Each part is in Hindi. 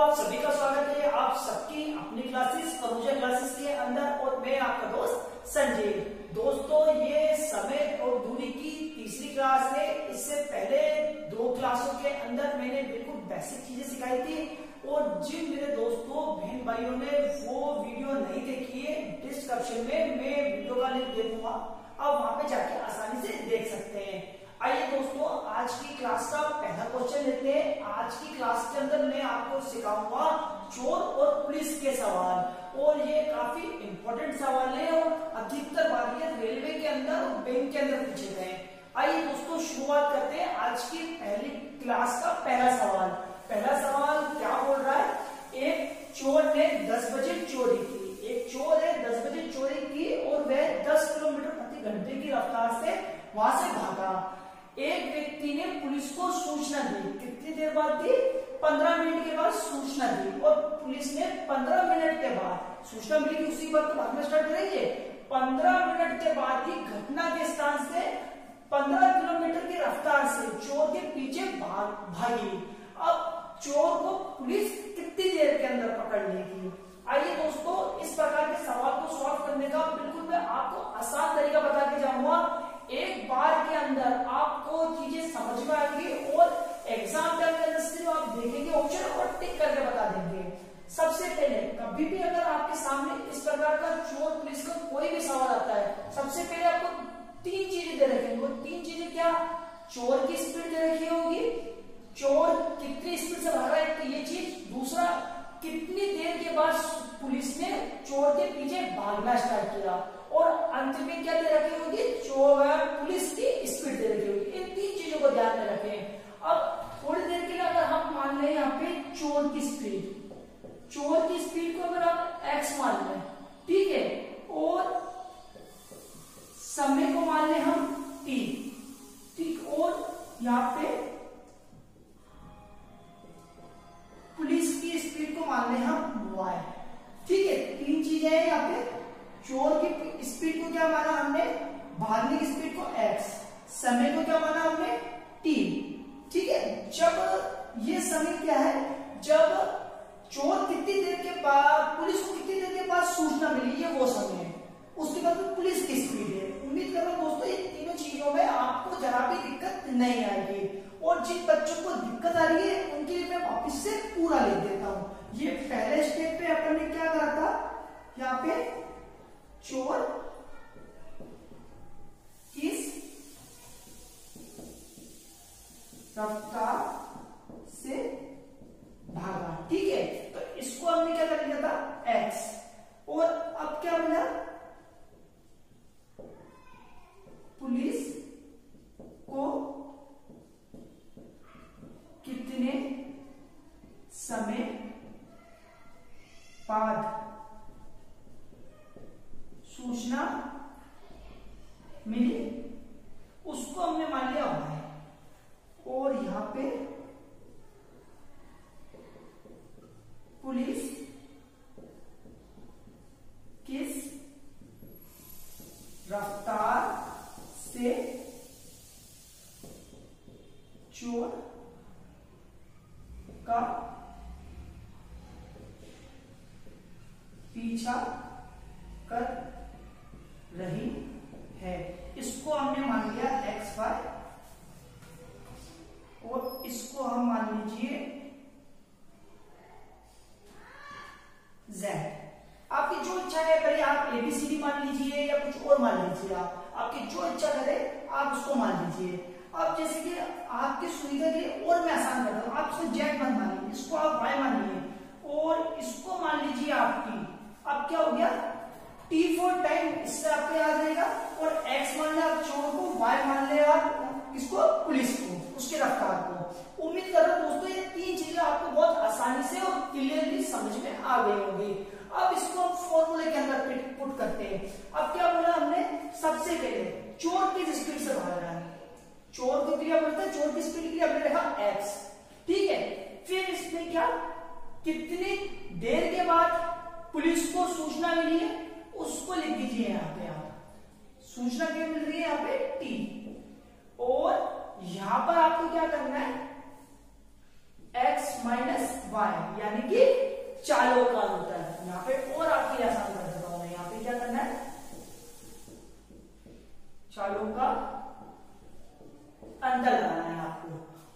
आप सभी का स्वागत है आप सबकी अपनी क्लासेस फरूजा क्लासेस के अंदर और मैं आपका दोस्त संजय। दोस्तों ये समय और दूरी की तीसरी क्लास है। इससे पहले दो क्लासों के अंदर मैंने बिल्कुल बेसिक चीजें सिखाई थी और जिन मेरे दोस्तों बहन भाइयों ने वो वीडियो नहीं देखी है डिस्क्रिप्शन में मैं वीडियो का लिंक दे दूंगा, आप वहां पे जाके आसानी से देख सकते हैं। आइए दोस्तों आज की क्लास का पहला क्वेश्चन लेते हैं। आज की क्लास के अंदर मैं आपको सिखाऊंगा चोर और पुलिस के सवाल और ये काफी इंपॉर्टेंट सवाल है और अधिकतर बार ये रेलवे के अंदर और बैंक के अंदर पूछे गए। आइए दोस्तों शुरुआत करते हैं आज की पहली क्लास का पहला सवाल। पहला सवाल क्या बोल रहा है, एक चोर ने 10 बजे चोरी की। एक चोर है 10 बजे चोरी की और वह 10 किलोमीटर प्रति घंटे की रफ्तार से वहां से भागा। एक व्यक्ति ने पुलिस को सूचना दी, कितनी देर बाद दी, 15 मिनट के बाद सूचना दी और पुलिस ने 15 मिनट के बाद सूचना मिली, उसी वक्त भागना स्टार्ट करेंगे। 15 मिनट के बाद ही घटना के स्थान से 15 किलोमीटर की रफ्तार से चोर के पीछे भागी। अब चोर को पुलिस कितनी देर के अंदर पकड़ लेगी। आइए दोस्तों इस प्रकार के सवाल को सॉल्व करने का बिल्कुल मैं आपको आसान तरीका बता के जाऊंगा। एक बार के अंदर आपको चीजें समझ में आएंगी और एग्जाम के अंदर सिर्फ आप देखेंगे ऑप्शन और टिक करके बता देंगे। सबसे पहले कभी भी अगर आपके सामने इस प्रकार का चोर पुलिस का कोई भी सवाल आता है, सबसे पहले आपको 3 चीजें दे रखेंगे। वो 3 चीजें क्या, चोर की स्पीड दे रखी होगी, चोर कितनी स्पीड से भाग रहा है तो ये चीज, दूसरा कितनी देर के बाद पुलिस ने चोर के पीछे भागना स्टार्ट किया और अंत में क्या दे रखी होगी, चोर पुलिस की स्पीड दे रखी होगी। इन 3 चीजों को ध्यान में रखें। अब थोड़ी देर के लिए अगर हम मान लें यहाँ पे चोर की स्पीड को अगर आप x मान लें, ठीक है, और समय को मान लें हम t, ठीक, और यहाँ पे पुलिस की स्पीड को मान लें हम y, ठीक है। 3 चीजें हैं यहाँ पे, चोर की स्पीड को क्या माना हमने, भागने की स्पीड को x, समय को क्या माना हमने t, ठीक है। जब ये समय क्या है, जब चोर कितनी देर के बाद, पुलिस को कितनी देर के बाद सूचना मिली, ये वो समय है। उसके बाद पुलिस की स्पीड है। उम्मीद कर रहा हूं दोस्तों ये तीनों चीजों में आपको जरा भी दिक्कत नहीं आएगी और जिन बच्चों को दिक्कत आ रही है उनके लिए मैं वापिस से पूरा लिख देता हूं। ये पहले स्टेप पे अपन ने क्या करा था, यहाँ पे चोर किस रफ्तार से भागा, ठीक है। तो इसको हमने क्या कर लिया था x, और अब क्या बोला, पुलिस को कितने समय बाद सूचना मिली, उसको हमने मान लिया है। और यहां पे पुलिस किस रफ्तार से चोर का पीछा कर रही है, इसको हमने मान लिया xy और इसको हम मान लीजिए z। आपकी जो इच्छा है करिए, आप ABCD मान लीजिए या कुछ और मान लीजिए, आपकी जो इच्छा करे आप उसको मान लीजिए। अब जैसे कि आपकी सुविधा के लिए और मैं आसान करता हूं, आप इसको z मत मानिए, इसको आप y मानिए और इसको मान लीजिए आप t। अब क्या हो गया, t फॉर टाइम, इससे आपको याद रहेगा, और x मान ले आप चोर को, y मान ले आप इसको पुलिस को, उसके रफ्तार को। उम्मीद कर रहा हूं दोस्तों ये 3 चीजें आपको बहुत आसानी से और क्लियरली समझ में आ गई होंगी। अब इसको हम फॉर्मूले के अंदर पुट करते हैं। अब क्या बोला हमने, सबसे पहले चोर किस स्पीड से भाग रहा है, चोर को क्या बोलते हैं, चोर की स्पीड के लिए हमने लिखा x, ठीक है। फिर इसमें क्या, कितनी देर के बाद पुलिस को सूचना मिली है उसको लिख दीजिए यहाँ पे, आप सूचना क्या मिल रही है यहाँ पे t, और यहां पर आपको क्या करना है, x माइनस वाई, यानी कि चालों का अंतर। यहाँ पे और आपके आसान कर देता हूं मैं, यहाँ पे क्या करना है, चालों का अंतर लगाना है आपको।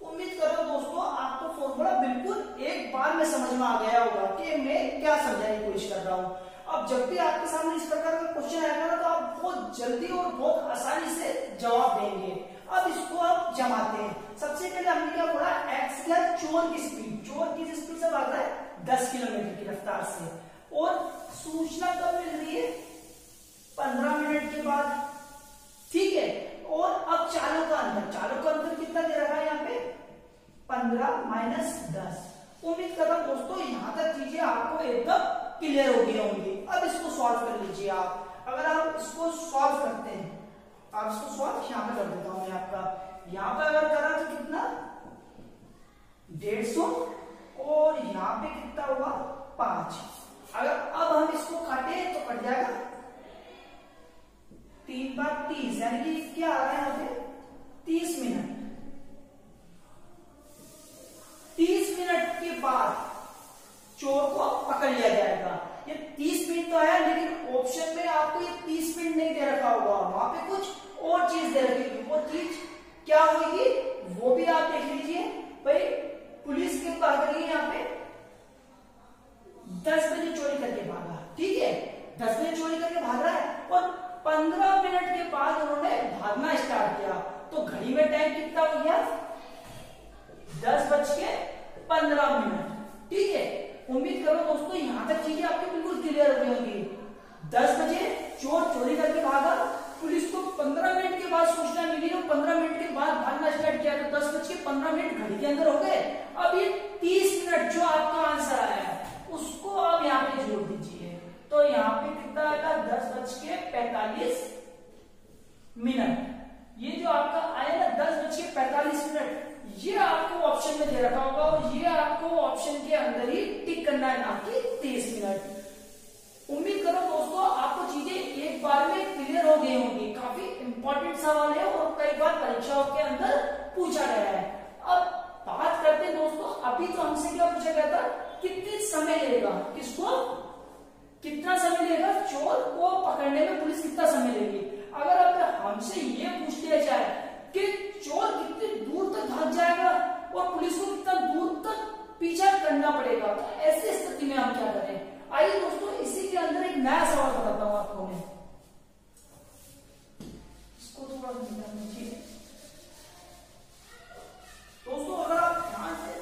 उम्मीद करो दोस्तों आपको फॉर्मूला बिल्कुल एक बार में समझ में आ गया होगा कि मैं क्या समझाने की कोशिश कर रहा हूं। अब जब भी आपके सामने इस प्रकार का क्वेश्चन आएगा ना, तो आप बहुत जल्दी और बहुत आसानी से जवाब देंगे। अब इसको आप जमाते हैं। सबसे पहले हमने क्या बोला, एक्स क्या, चोर की स्पीड, चोर की स्पीड से भाग रहा है 10 किलोमीटर की रफ्तार से, और सूचना कब मिल रही है, 15 मिनट के बाद, ठीक है। और अब चालों का अंतर, चालों का अंतर कितना दे रखा है यहाँ पे, 15 माइनस 10। उम्मीद करता हूं दोस्तों यहां तक चीजें आपको एकदम क्लियर हो गई होंगी। अब इसको सॉल्व कर लीजिए आप। अगर आप इसको सॉल्व करते हैं, आप इसको सॉल्व यहां पे कर देता हूं मैं आपका, यहां पे अगर करा तो कितना 150, और यहां पे कितना हुआ 5। अगर अब हम इसको काटे तो कट जाएगा 3 बार 30, यानी कि क्या आ रहा है यहाँ पे 30 मिनट। 30 मिनट के बाद चोर को पकड़ लिया जाएगा। ये 30 मिनट तो आया, लेकिन ऑप्शन में आपको ये 30 मिनट नहीं दे रखा होगा, वहां पे कुछ और चीज दे रखी होगी। वो चीज क्या होगी वो भी आप देख लीजिए। भाई पुलिस के भाग रही है यहाँ पे 10 बजे चोरी करके भागा, ठीक है, 10 बजे चोरी करके भाग रहा है, और 15 मिनट के बाद उन्होंने भागना स्टार्ट किया, तो घड़ी में टाइम कितना हो गया 10:15, ठीक है। उम्मीद करो दोस्तों यहां तक चीजें आपकी बिल्कुल क्लियर हो गई होंगी। 10 बजे चोर चोरी करके भागा, पुलिस को 15 मिनट के बाद सूचना मिली और 15 मिनट के बाद भागना स्टार्ट किया, तो 10:15 घड़ी के अंदर हो गए। अब ये 30 मिनट जो आपका आंसर आया है उसको आप यहाँ पे जोड़ दीजिए, तो यहाँ पे कितना आएगा 10:45। ये जो आपका आया ना 10:45, ये आपको ऑप्शन में दे रखा होगा, और ये आपको ऑप्शन के अंदर ही टिक करना है, ना कि 30 मिनट। उम्मीद करो दोस्तों आपको चीजें एक बार में क्लियर हो गई होंगी। काफी इंपॉर्टेंट सवाल है और कई बार परीक्षाओं के अंदर पूछा गया है। अब बात करते हैं दोस्तों, अभी तो हमसे क्या पूछा गया था, कितने समय लेगा, किसको कितना समय लेगा, चोर को पकड़ने में पुलिस कितना समय लेगी। अगर अब हमसे ये पूछ लिया जाए कि चोर कितनी दूर तक भाग जाएगा और पुलिस को कितना दूर तक पीछा करना पड़ेगा, तो ऐसी स्थिति में हम क्या करें। आइए दोस्तों इसी के अंदर एक नया सवाल बताता हूं आपको मैं, इसको थोड़ा ध्यान दीजिए दोस्तों। अगर आप ध्यान से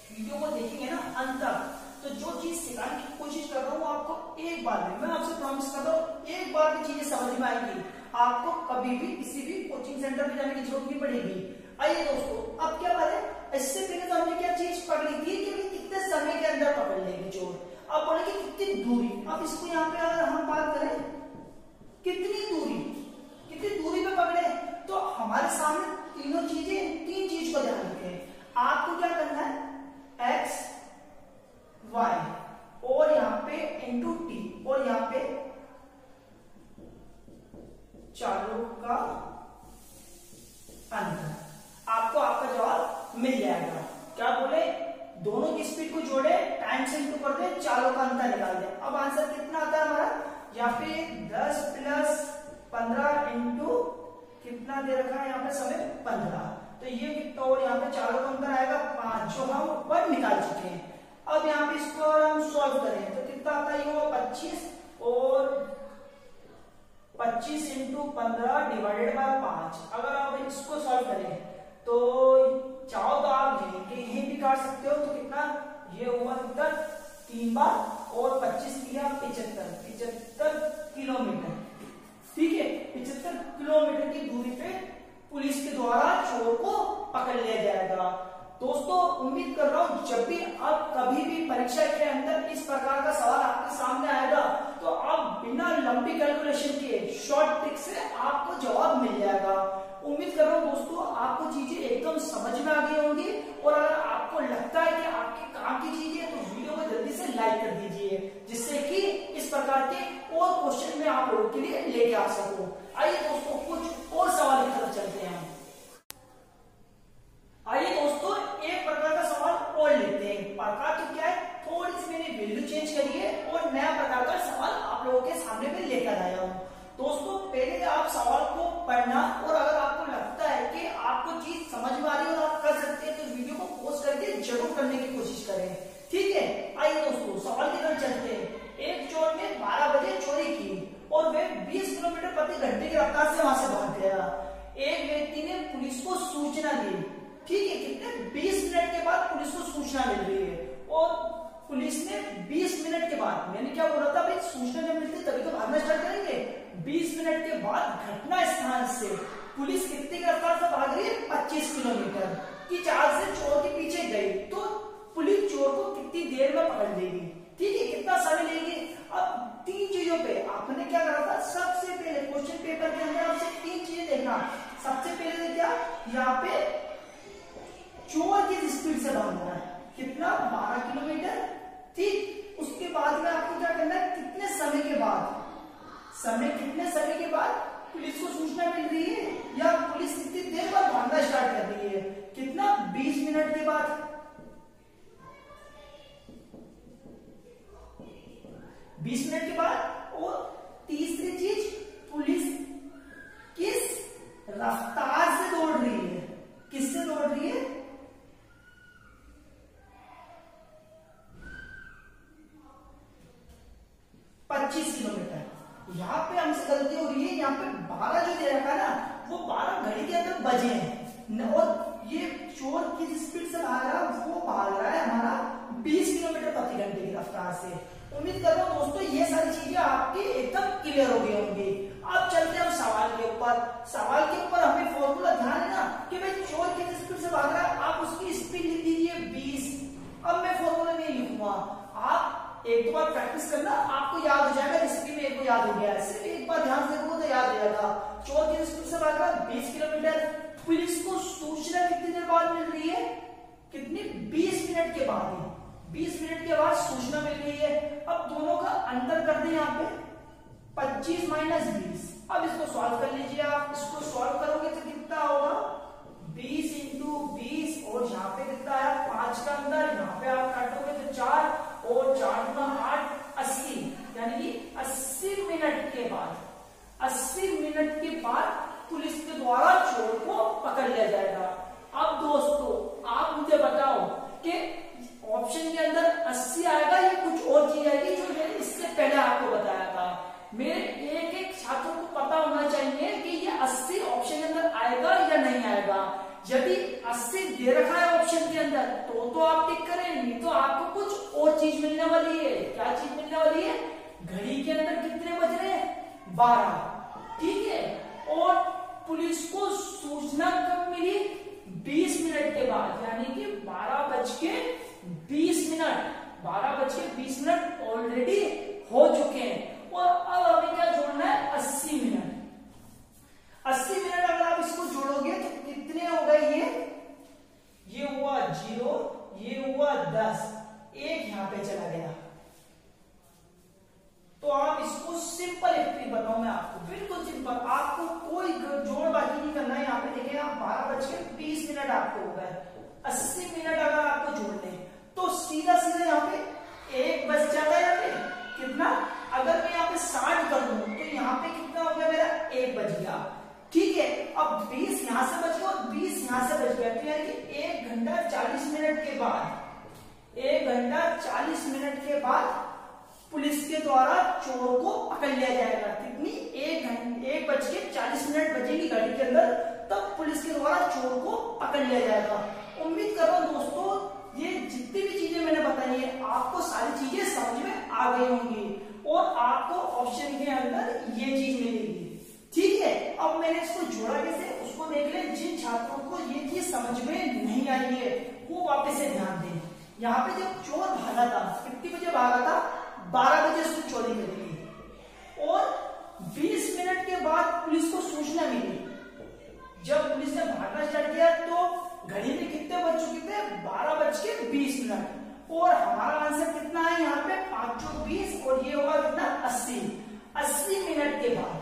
वीडियो को देखेंगे ना अंत तक, तो जो चीज सिखाने की कोशिश कर रहा हूं आपको एक बार में, मैं आपसे प्रॉमिस कर रहा हूं एक बार में चीजें समझ में आएगी। आपको कभी भी किसी भी कोचिंग सेंटर में जाने की जरूरत नहीं पड़ेगी। आइए दोस्तों अब क्या बात है, इससे पहले तो हमने क्या चीज पकड़ी थी कि कितने समय के अंदर पकड़ लेंगे चोर। अब बोले कि कितनी दूरी, अब इसको यहाँ पे अगर हम बात करें कितनी दूरी पे पकड़े, तो हमारे सामने तीन चीज को ध्यान रखें। आपको क्या करना है, एक्स वाई और यहाँ पे इंटू टी, और यहाँ पे चालों का अंतर, आपको आपका जवाब मिल जाएगा। क्या बोले, दोनों की स्पीड को जोड़े, टाइम से इंटू कर दे, चालों का अंतर निकाल दे। अब आंसर कितना आता है हमारा, यहाँ पे 10 + 15 इंटू कितना दे रखा है यहाँ पे समय 15, तो ये कितना, और यहाँ पे चालों का अंतर आएगा 5, जो हम ऊपर निकाल चुके हैं। अब यहाँ पे इसको अगर हम सॉल्व करें तो कितना आता है, ये 25, और 25 इंटू 15 डिवाइडेड बाय 5। अगर आप इसको सॉल्व करें तो चाहो तो आप यहीं भी काट सकते हो, तो कितना ये हुआ कितना 3 बार, और 25 किया 75 किलोमीटर, ठीक है। 75 किलोमीटर की दूरी पे पुलिस के द्वारा चोर को पकड़ लिया जाएगा। दोस्तों उम्मीद कर रहा हूं जब भी आप कभी भी परीक्षा के अंदर इस प्रकार का सवाल आपके सामने आएगा, तो आप बिना लंबी कैलकुलेशन के शॉर्ट ट्रिक से आपको जवाब मिल जाएगा। उम्मीद कर रहा हूं दोस्तों आपको चीजें एकदम समझ में आ गई होंगी, और अगर आपको लगता है कि आपके काम की चीजें है तो वीडियो को जल्दी से लाइक कर दीजिए, जिससे कि इस प्रकार के और क्वेश्चन में आप लोगों के लिए लेके आ सकूं। आइए दोस्तों कुछ और सवाल की तरफ चलते हैं। आइए दोस्तों एक प्रकार का सवाल और लेते हैं। प्रकार चेंज करिए और नया प्रकार का सवाल आप लोगों के सामने में लेकर आया हूँ। दोस्तों पहले आप सवाल को पढ़ना और अगर आपको लगता है कि आपको चीज समझ में आ रही है और आप कर सकते हैं तो वीडियो को पॉज करके जरूर करने की कोशिश करें, ठीक है। आइए दोस्तों सवाल की तरफ चलते हैं। एक चोर ने 12 बजे चोरी की और वह 20 किलोमीटर प्रति घंटे की रफ्तार से वहां से भाग गया। एक व्यक्ति ने पुलिस को सूचना दी, ठीक है, कितने 20 मिनट के बाद पुलिस को सूचना मिल रही है और पुलिस ने 20 मिनट के बाद, मैंने क्या बोला था भाई, सूचना जब मिलती तभी तो भागना स्टार्ट करेंगे। 20 मिनट के बाद घटना स्थान से पुलिस कितनी रफ्तार से भाग रही है, 25 किलोमीटर की चाल से चोर के पीछे गई, तो पुलिस चोर को कितनी देर में पकड़ लेगी, ठीक है, कितना समय लेगी। अब 3 चीजों पे आपने क्या करा था, सबसे पहले क्वेश्चन पेपर के अंदर आपसे 3 चीजें देखना। सबसे पहले क्या, यहाँ पे चोर की स्पीड से भागना है, कितना, 12 किलोमीटर, ठीक। उसके बाद में आपको क्या करना है, कितने समय के बाद, कितने समय के बाद पुलिस को सूचना मिल रही है या पुलिस कितनी देर बाद भागना स्टार्ट कर रही है, कितना, 20 मिनट के बाद। 20 मिनट के बाद। और तीसरी चीज, पुलिस किस रफ्तार से दौड़ रही है, किससे दौड़ रही है, 25 किलोमीटर। यहाँ पे हमसे गलती हो रही है, यहाँ पे 12 जो दे रखा है ना, वो 12 घड़ी के अंदर बजे हैं और ये चोर की स्पीड से भाग रहा है, वो भाग रहा है हमारा 20 किलोमीटर प्रति घंटे की रफ्तार से। उम्मीद कर रहा हूं दोस्तों ये सारी चीजें आपकी एकदम क्लियर हो गई होंगी। अब चलते हैं हम सवाल के ऊपर। सवाल के ऊपर हमें फॉर्मूला ध्यान है ना कि भाई चोर की स्पीड से भाग रहा है, आप उसकी स्पीड लिख दीजिए 20। अब मैं फॉर्मूला नहीं लिखूंगा, आप एक दो बार प्रैक्टिस करना, आपको याद हो जाएगा। रेसिपी में एक को याद हो गया है, सिर्फ एक बार ध्यान से देखो तो याद हो जाएगा। चोर की स्पीड से भाग रहा है 20 किलोमीटर, पुलिस को सूचना कितनी देर बाद मिल रही है, कितनी, 20 मिनट के बाद, 20 मिनट के बाद सूचना मिल रही है। अब दोनों का अंतर कर दें यहाँ पे, 25 माइनस 20। अब इसको सॉल्व कर लीजिए आप, इसको सॉल्व करोगे तो कितना होगा, 20 इंटू 20 और यहाँ पे कितना है 5 का अंदर, यहाँ पे आप काटोगे तो 4 और 4 गुना 8, 80, यानी कि 80 मिनट के बाद, 80 मिनट के बाद पुलिस के द्वारा चोर को पकड़ लिया जाएगा। अब दोस्तों आप मुझे बताओ कि ऑप्शन के अंदर 80 आएगा या कुछ और चीज आएगी जो मैंने इससे पहले आपको बताया था। मेरे एक एक छात्र को पता होना चाहिए कि ये 80 ऑप्शन के अंदर आएगा या नहीं आएगा। यदि 80 दे रखा है ऑप्शन के अंदर तो आप टिक करें, नहीं तो आपको कुछ और चीज मिलने वाली है। क्या चीज मिलने वाली है, घड़ी के अंदर कितने बज रहे हैं, 12, ठीक है। और पुलिस को सूचना कब मिली, 20 मिनट के बाद, यानी कि 12:20 ऑलरेडी हो चुके हैं। और अब हमें क्या जोड़ना है, 80 मिनट। 80 मिनट अगर आप इसको जोड़ोगे तो कितने हो गए, ये हुआ 0, ये हुआ 10, एक यहां पे चला गया। तो आप इसको सिंपल एक बताऊं मैं आपको, बिल्कुल सिंपल, आपको कोई जोड़ बाकी नहीं करना है। यहाँ पे देखिए आप 12:20 आपको हो गए, 80 मिनट अगर आपको जोड़ने तो सीधा यहाँ पे एक बच जाता है। यहाँ पे कितना, अगर मैं यहाँ पे 60 कर दूं तो यहाँ पे कितना हो गया, मेरा 1 बच गया, ठीक है। अब 20 यहां से बच गया और 20 यहां से बच गया, तो यानी कि 1 घंटा 40 मिनट के बाद, 1 घंटा 40 मिनट के बाद पुलिस के द्वारा चोर को पकड़ लिया जाएगा। कितनी, 1:40 बजेगी घड़ी के अंदर, तब पुलिस के द्वारा चोर को पकड़ लिया जाएगा। उम्मीद कर रहा हूं दोस्तों ये जितनी भी चीजें मैंने बताई है आपको सारी चीजें समझ में आ गई होंगी और आपको ऑप्शन के अंदर ये चीज मिलेगी, ठीक है। अब मैंने इसको जोड़ा कैसे उसको देख ले। जिन छात्रों को ये चीज समझ में नहीं आई है वो वापस से ध्यान दें। यहाँ पे जब चोर भागा था, कितनी बजे भागा था, 12 बजे उसने चोरी करी और 20 मिनट के बाद पुलिस को सूचना मिली। जब पुलिस ने भागना स्टार्ट किया तो घड़ी में कितने बज चुके थे, 12:20 और हमारा आंसर कितना है यहाँ पे, 5:20 और ये होगा कितना, 80 मिनट के बाद।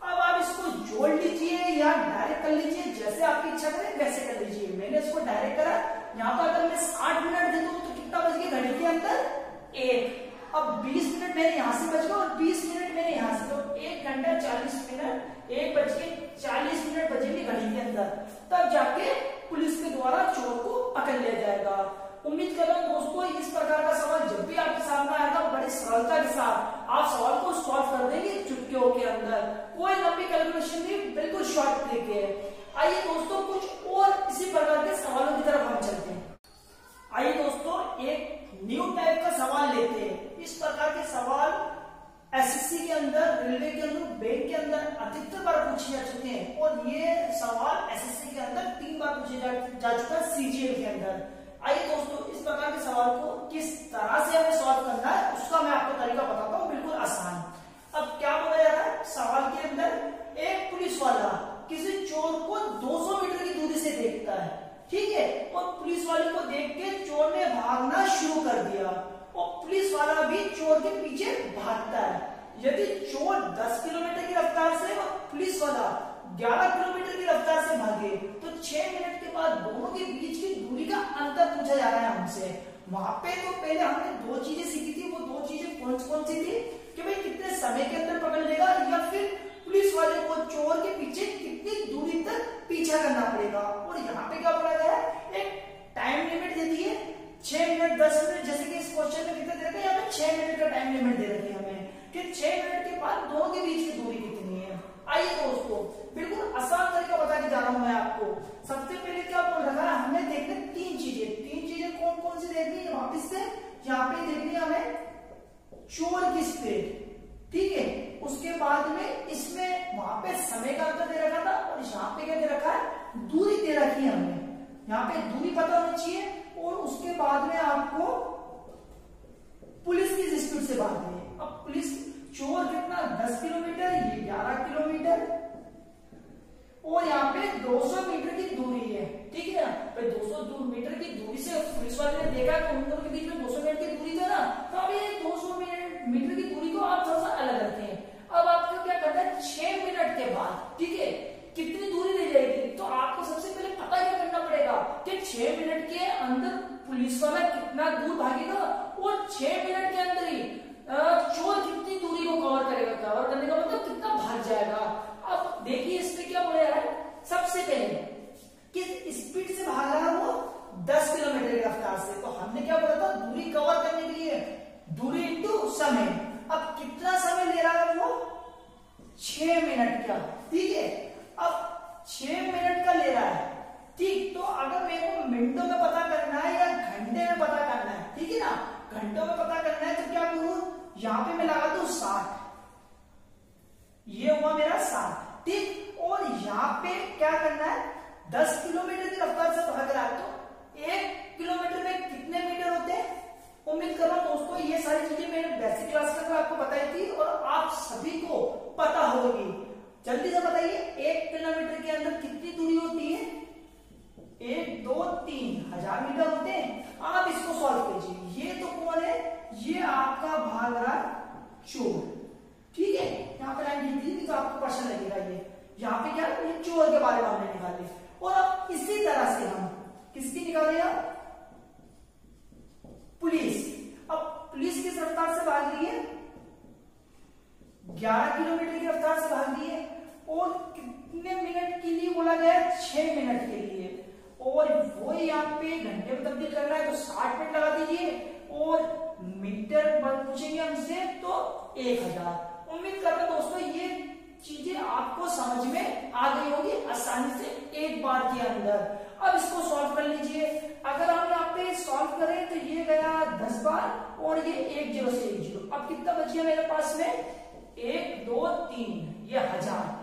अब आप इसको जोड़ लीजिए या डायरेक्ट कर लीजिए, जैसे आपकी इच्छा करे वैसे कर लीजिए। मैंने इसको डायरेक्ट करा, यहाँ पर अगर मैं 60 मिनट दे दूं तो कितना बज गया घड़ी के अंदर, 1। मिनट मेरे यहाँ से बच गए और 20 मिनट मेरे यहाँ से, तो 1 घंटा 40 मिनट 1:40 बजेंगे घड़ी के अंदर, तब जाके पुलिस के द्वारा चोर को पकड़ लिया जाएगा। उम्मीद कर रहा हूं दोस्तों इस प्रकार का सवाल जब भी आपके सामने आएगा बड़ी सरलता के साथ आप सवाल को सॉल्व कर देंगे चुटकियों के अंदर, कोई लंबी कैलकुलेशन नहीं, बिल्कुल शॉर्ट ट्रिक है। आइए दोस्तों कुछ और इसी प्रकार के सवालों की तरफ हम चलते हैं। आइए दोस्तों एक न्यू टाइप का सवाल लेते हैं। इस प्रकार के सवाल एसएससी के अंदर, रेलवे के अंदर, बैंक के अंदर अधिकतर बार पूछे जा चुके हैं और ये सवाल एसएससी के अंदर 3 बार पूछे जा चुका है सीजीएल के अंदर। आइए दोस्तों इस प्रकार के सवाल को किस तरह से हमें सॉल्व करना है उसका मैं आपको तरीका बताता हूँ, बिल्कुल आसान। अब क्या बोला जा रहा है सवाल के अंदर, एक पुलिस वाला किसी चोर को 200 मीटर की दूरी से देखता है, ठीक है, और पुलिस वाले को देख के चोर ने भागना शुरू कर दिया और पुलिस वाला भी चोर के पीछे भागता है। यदि चोर 10 किलोमीटर की रफ्तार से और पुलिस वाला 11 किलोमीटर की रफ्तार से भागे तो 6 मिनट के बाद दोनों के बीच की दूरी का अंतर पूछा जा रहा है हमसे। वहां पे तो पहले हमने 2 चीजें सीखी थी, वो 2 चीजें कौन सी थी कि भाई कितने समय के अंदर पकड़ लेगा या फिर पुलिस वाले को चोर के पीछे कितनी दूरी तक पीछा करना पड़ेगा। और यहाँ पे क्या बोला गया है, एक टाइम लिमिट दे दी है 6 मिनट 10 मिनट, जैसे कि इस क्वेश्चन में कितना दे रखा है, यहाँ पे 6 मिनट का टाइम लिमिट दे रखी है हमें कि 6 मिनट के बाद दोनों के बीच की दूरी कितनी है। आइए दोस्तों बिल्कुल आसान तरीका बताने जा रहा हूं मैं आपको। सबसे पहले क्या बोल रखा है, हमें देखने 3 चीजें कौन कौन सी देखनी है, वापिस से यहाँ पे देखनी है हमें चोर की स्पीड, ठीक है, उसके बाद में इसमें वहां पे समय का अंतर दे रखा था और यहाँ पे क्या दे रखा है, दूरी दे रखी है हमें, यहाँ पे दूरी पता होनी चाहिए और उसके बाद में आपको पुलिस की स्पीड से भागनी है। अब पुलिस चोर कितना 10 किलोमीटर, ये 11 किलोमीटर और यहाँ पे 200 मीटर की दूरी है, ठीक है ना। भाई 200 मीटर की दूरी से पुलिस वाले ने देखा कि उन दोनों के बीच में 200 मीटर की दूरी था ना, तो अब ये 200 मीटर की दूरी को आप थोड़ा सा अलग रखें। अब आपको क्या करना है, 6 मिनट के बाद, ठीक है, कितनी दूरी रह जाएगी, तो आपको सबसे पहले पता क्या करना पड़ेगा कि 6 मिनट के अंदर पुलिस वाला कितना दूर भागेगा और 6 मिनट के अंदर ही चोर कितनी दूरी को कवर करेगा। कवर करने का मतलब कितना भाग जाएगा। अब देखिए इसमें क्या बोला है, सबसे पहले किस स्पीड से भाग रहा है वो 10 किलोमीटर की रफ्तार से, तो हमने क्या बोला था दूरी कवर करने के लिए दूरी इंटू समय। अब कितना समय ले रहा है वो 6 मिनट का, ठीक है, अब 6 मिनट का ले रहा है, ठीक। तो अगर मेरे को मिनटों में पता करना है या घंटे में पता करना है, ठीक है ना, घंटों में पता करना है तो क्या करूं, यहां पे मैं लगा दूं 60, ये हुआ मेरा 60, ठीक। और यहां पे क्या करना है, 10 किलोमीटर की रफ्तार से भाग रहा है तो 1 किलोमीटर में कितने मीटर होते हैं। उम्मीद कर रहा हूं दोस्तों ये सारी चीजें मैंने बेसिक क्लास में आपको बताई थी और आप सभी को पता होगी। जल्दी से बताइए 1 किलोमीटर के अंदर कितनी दूरी होती है, 1 2 3 1000 मीटर होते हैं। आप इसको सॉल्व कीजिए, ये तो कौन है, ये आपका भाग रहा चोर, ठीक है, यहाँ पे लाइन लिख दी तो आपको प्रश्न लगेगा ये, यहाँ पे क्या ये चोर के बारे में हमने निकाले। और अब इसी तरह से हम किसकी निकाले, पुलिस। अब पुलिस किस रफ्तार से भाग रही है, 11 किलोमीटर की रफ्तार से भाग रही है और कितने मिनट के लिए बोला गया, 6 मिनट के लिए, और वो यहाँ पे घंटे में तब्दील करना है तो 60 मिनट लगा दीजिए और मीटर पूछेंगे हमसे तो 1000। उम्मीद करता हूं दोस्तों ये चीजें आपको समझ में आ गई होगी आसानी से एक बार के अंदर। अब इसको सॉल्व कर लीजिए। अगर हम यहाँ पे सॉल्व करें तो ये गया 10 बार और ये 1 0 से 1 0। अब कितना बच गया मेरे पास में, 1 2 3, ये 1000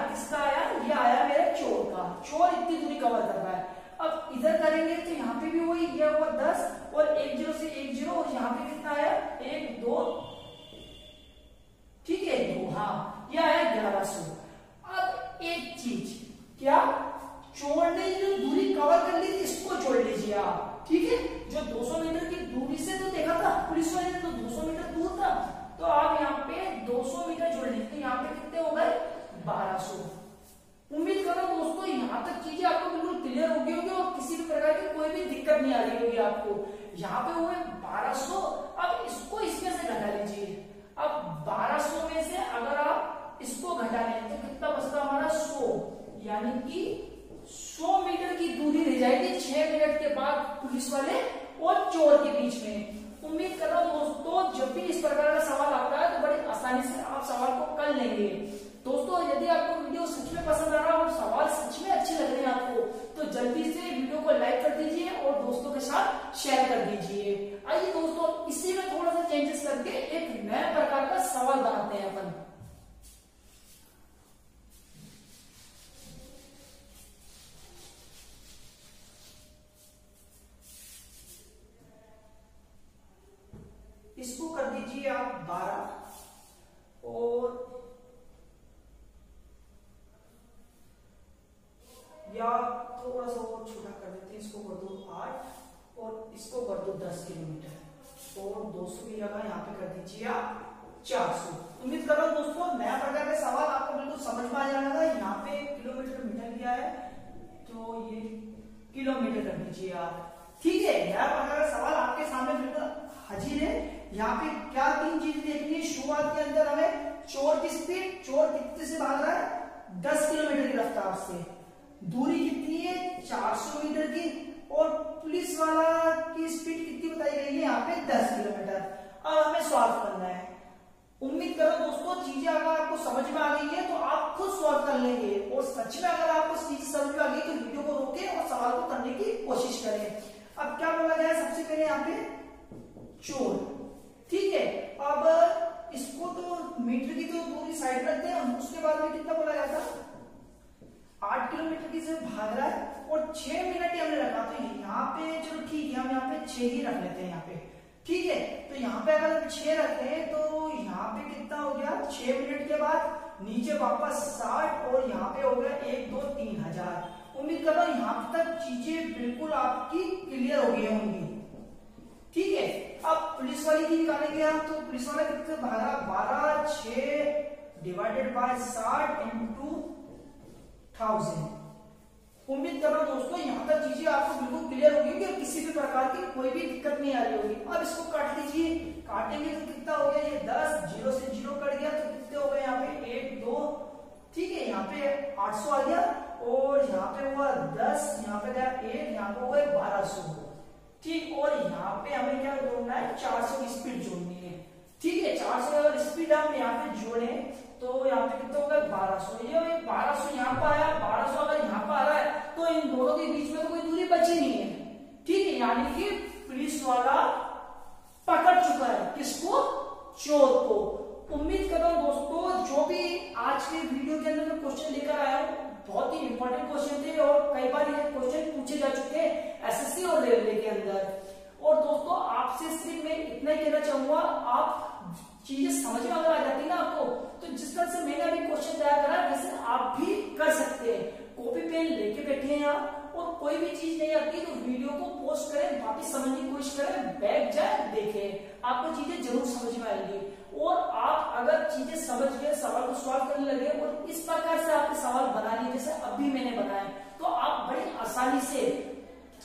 किसका आया, ये आया मेरे चोर का, चोर इतनी दूरी कवर कर रहा है। अब इधर करेंगे तो यहाँ पे भी वही, ये हुआ 10 और 1 0 से 1 0 और यहाँ पे कितना आया 1 2, ठीक है 2, हाँ ये आया 1100। अब एक चीज क्या, चोर ने जो दूरी कवर कर ली थी इसको जोड़ लीजिए आप, ठीक है, जो 200 मीटर की दूरी से तो देखा था पुलिस वाले ने तो 200 मीटर दूर था, तो आप यहाँ पे 200 मीटर जोड़ लीजिए, यहाँ पे कितने हो गए 1200। उम्मीद करो दोस्तों यहाँ तक चीजें आपको बिल्कुल क्लियर हो गई होगी और किसी भी प्रकार की कोई भी दिक्कत नहीं आ रही होगी आपको। यहाँ पे हुए 1200, अब इसको इसमें से घटा लीजिए, इसको घटा लें तो कितना बचता हमारा 100, यानी कि 100 मीटर की दूरी रह जाएगी 6 मिनट के बाद पुलिस वाले और चोर के बीच में। उम्मीद कर रहा हूं दोस्तों जब भी इस प्रकार का सवाल आता है तो बड़ी आसानी से आप सवाल को कर लेंगे। दोस्तों यदि आपको वीडियो सच में पसंद आ रहा है और सवाल सच में अच्छे लग रहे हैं आपको, तो जल्दी से वीडियो को लाइक कर दीजिए और दोस्तों के साथ शेयर कर दीजिए। आइए दोस्तों इसी में थोड़ा सा चेंजेस करके एक नया प्रकार का सवाल बनाते हैं अपन। इसको कर दीजिए आप 12 और या थोड़ा सा और छोटा कर देते हैं, इसको कर दो 8 और इसको कर दो 10 किलोमीटर और 200 की जगह यहाँ पे कर दीजिए आप 400। उम्मीद कर रहा हूँ दोस्तों नया प्रकार के सवाल आपको बिल्कुल समझ में आ जाएगा। यहाँ पे किलोमीटर मीटर दिया है तो ये किलोमीटर कर दीजिए आप। ठीक है, नया प्रकार का सवाल आपके सामने बिल्कुल हाजिर है। यहाँ पे क्या 3 चीजें देखनी है। शुरुआत के अंदर हमें चोर की स्पीड, चोर कितने से भाग रहा है 10 किलोमीटर की रफ्तार से, दूरी कितनी है 400 मीटर की और पुलिस वाला की स्पीड कितनी बताई गई है यहाँ पे 10 किलोमीटर। अब हमें सॉल्व करना है। उम्मीद करो दोस्तों चीजें अगर आपको समझ में आ गई है तो आप खुद सॉल्व कर लेंगे और सच में अगर आपको चीज समझ में आ गई तो वीडियो को रोके और सवाल को करने की कोशिश करें। अब क्या बोला गया है सबसे पहले यहाँ पे चोर। ठीक है, अब इसको तो मीटर की तो दूरी साइड रखते हैं। उसके बाद में कितना बोला गया था 8 किलोमीटर की से भाग रहा है और 6 मिनट ही हमने रखा, तो यहाँ पे चलो ठीक है हम यहाँ पे 6 ही रख लेते हैं यहाँ पे। ठीक है, तो यहाँ पे अगर हम 6 रखते हैं तो यहाँ पे कितना हो गया 6 मिनट के बाद नीचे वापस 60 और यहाँ पे हो गया 1 2 3000। उम्मीद कर रहा हूँ यहाँ तक चीजें बिल्कुल आपकी क्लियर हो गई होंगी। ठीक है, अब पुलिस वाली की निकालेंगे हम, तो पुलिस वाला कितने भागा 12 6 डिवाइडेड बाय 60 इंटू 1000। उम्मीद कर रहा हूं दोस्तों यहाँ तक चीजें आपको बिल्कुल क्लियर होगी और किसी भी प्रकार की कोई भी दिक्कत नहीं आ रही होगी। अब इसको काट लीजिए, काटेंगे तो कितना हो गया ये 10, 0 से 0 कट गया तो कितने हो गए यहाँ पे 1 2। ठीक है, यहाँ पे 800 आ गया और यहाँ पे हुआ 10, यहाँ पे गया 1, यहाँ पे हुआ 1200। ठीक, और यहाँ पे हमें क्या जोड़ना है 400 की स्पीड जोड़नी है। ठीक है, 400 अगर स्पीड हम यहाँ पे जोड़े तो यहाँ पे कितना होगा 1200। ये 1200 यहाँ पे आया, 1200 अगर यहाँ पे आ रहा है तो इन दोनों के बीच में तो कोई दूरी बची नहीं है। ठीक है, यानी कि पुलिस वाला पकड़ चुका है किसको, चोर को। उम्मीद कर रहा हूं दोस्तों जो भी आज के वीडियो के अंदर मैं क्वेश्चन लेकर आया हूँ बहुत ही इंपॉर्टेंट क्वेश्चन थे और कई बार ये क्वेश्चन पूछे जा चुके हैं एसएससी और रेलवे के अंदर। और दोस्तों आपसे सिर्फ मैं इतना ही कहना चाहूंगा, आप चीजें समझ में अगर आ जाती ना आपको, तो जिस तरह से मैंने अभी क्वेश्चन तैयार करा वैसे आप भी कर सकते हैं। कॉपी पेन लेके बैठे हैं आप और कोई भी चीज नहीं आती तो वीडियो को पॉज करें, वापिस समझने की कोशिश करें, बैठ जाए, देखें, आपको चीजें जरूर समझ में आएंगी। और आप अगर चीजें समझ गए, सवाल को सॉल्व करने लगे और इस प्रकार से आपके सवाल बना लिए जैसे अभी मैंने बनाया, तो आप बड़ी आसानी से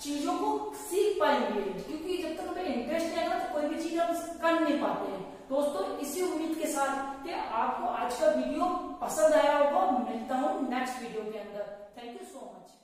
चीजों को सीख पाएंगे। क्योंकि जब तक हमें इंटरेस्ट नहीं आएगा तो कोई भी चीज हम कर नहीं पाते हैं। दोस्तों इसी उम्मीद के साथ कि आपको आज का वीडियो पसंद आया होगा, मिलता हूं नेक्स्ट वीडियो के अंदर। Thank you so much.